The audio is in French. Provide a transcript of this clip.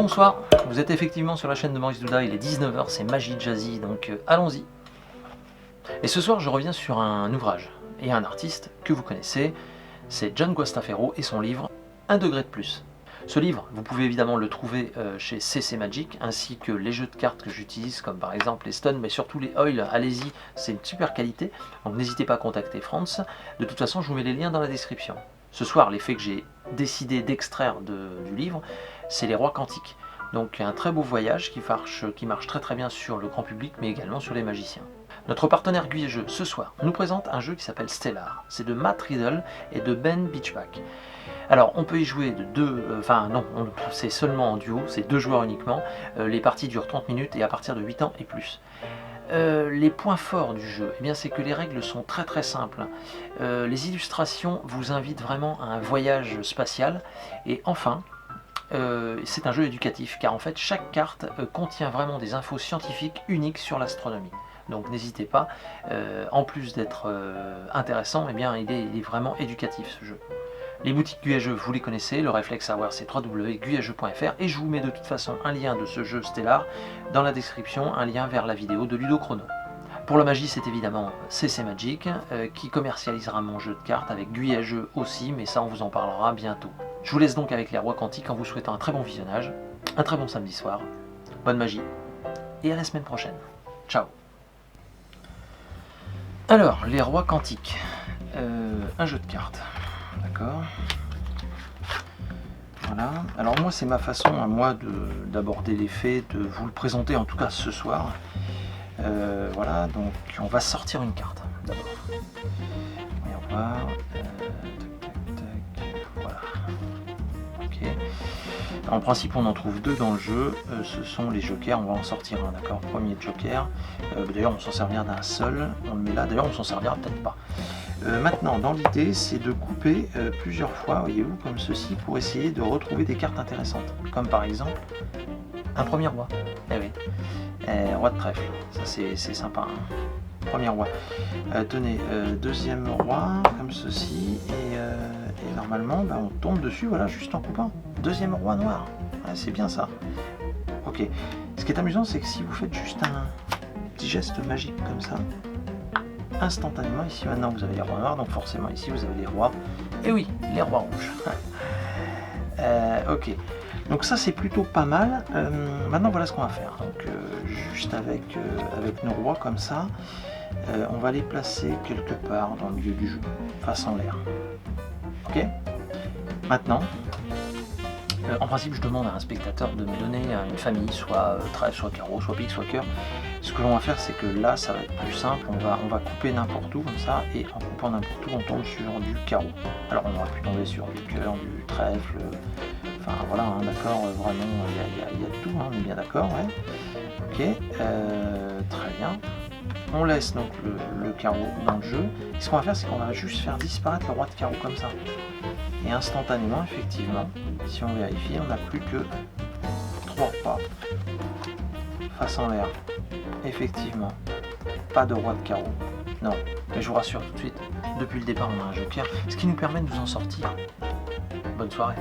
bonsoir, vous êtes effectivement sur la chaîne de Maurice Douda, il est 19h, c'est Magie Jazzy, donc allons-y. Et ce soir je reviens sur un ouvrage et un artiste que vous connaissez, c'est John Guastaferro et son livre 1 degré de plus. Ce livre, vous pouvez évidemment le trouver chez CC Magic, ainsi que les jeux de cartes que j'utilise, comme par exemple les Stone, mais surtout les Oil, allez-y, c'est une super qualité, donc n'hésitez pas à contacter France. De toute façon, je vous mets les liens dans la description. Ce soir, l'effet que j'ai décidé d'extraire du livre, c'est les rois quantiques. Donc un très beau voyage qui marche très très bien sur le grand public, mais également sur les magiciens. Notre partenaire Guy et Jeux, ce soir, nous présente un jeu qui s'appelle Stellar. C'est de Matt Riddle et de Ben Beachback. Alors, on peut y jouer de deux, c'est seulement en duo, c'est 2 joueurs uniquement. Les parties durent 30 minutes et à partir de 8 ans et plus. Les points forts du jeu, eh bien, c'est que les règles sont très très simples. Les illustrations vous invitent vraiment à un voyage spatial. Et enfin, c'est un jeu éducatif, car en fait, chaque carte contient vraiment des infos scientifiques uniques sur l'astronomie. Donc n'hésitez pas, en plus d'être intéressant, eh bien, il est vraiment éducatif ce jeu. Les boutiques Guy et Jeux, vous les connaissez, le réflexe à avoir c'est www.guyetjeux.fr et je vous mets de toute façon un lien de ce jeu Stellar dans la description, un lien vers la vidéo de Ludo Chrono. Pour la magie, c'est évidemment CC Magic qui commercialisera mon jeu de cartes avec Guy et Jeux aussi, mais ça on vous en parlera bientôt. Je vous laisse donc avec les rois quantiques en vous souhaitant un très bon visionnage, un très bon samedi soir, bonne magie et à la semaine prochaine. Ciao. Alors, les rois quantiques, un jeu de cartes. D'accord. Voilà. Alors moi c'est ma façon à moi d'aborder les faits, de vous le présenter en tout cas ce soir. Voilà, donc on va sortir une carte d'abord. Voyons voir. Voilà. Ok. En principe on en trouve 2 dans le jeu. Ce sont les jokers, on va en sortir un, d'accord. Premier joker. D'ailleurs on s'en servira d'un seul. On le met là, d'ailleurs on s'en servira peut-être pas. Maintenant, dans l'idée, c'est de couper plusieurs fois, voyez-vous, comme ceci, pour essayer de retrouver des cartes intéressantes. Comme par exemple, un premier roi. Eh oui, roi de trèfle, ça c'est sympa. Hein. Premier roi. Tenez, deuxième roi, comme ceci, et normalement, on tombe dessus, voilà, juste en coupant. Deuxième roi noir, ouais, c'est bien ça. Ok, ce qui est amusant, c'est que si vous faites juste un petit geste magique comme ça, instantanément, ici maintenant vous avez les rois noirs, donc forcément ici vous avez les rois, et oui, les rois rouges. Ok, donc ça c'est plutôt pas mal. Maintenant voilà ce qu'on va faire, donc juste avec nos rois comme ça, on va les placer quelque part dans le milieu du jeu, face en l'air. Ok. Maintenant, en principe je demande à un spectateur de me donner une famille, soit trèfle, soit carreau, soit pique, soit cœur. Ce que l'on va faire, c'est que là, ça va être plus simple, on va couper n'importe où comme ça, et en coupant n'importe où, on tombe sur du carreau. Alors on aurait pu tomber sur du cœur, du trèfle, enfin voilà, hein, d'accord, vraiment, il y a tout, hein, on est bien d'accord, ouais. Ok, très bien. On laisse donc le carreau dans le jeu. Et ce qu'on va faire, c'est qu'on va juste faire disparaître le roi de carreau comme ça. Et instantanément, effectivement, si on vérifie, on n'a plus que 3 rois face en l'air. Effectivement, pas de roi de carreau. Non, mais je vous rassure tout de suite, depuis le départ on a un joker, ce qui nous permet de nous en sortir. Bonne soirée.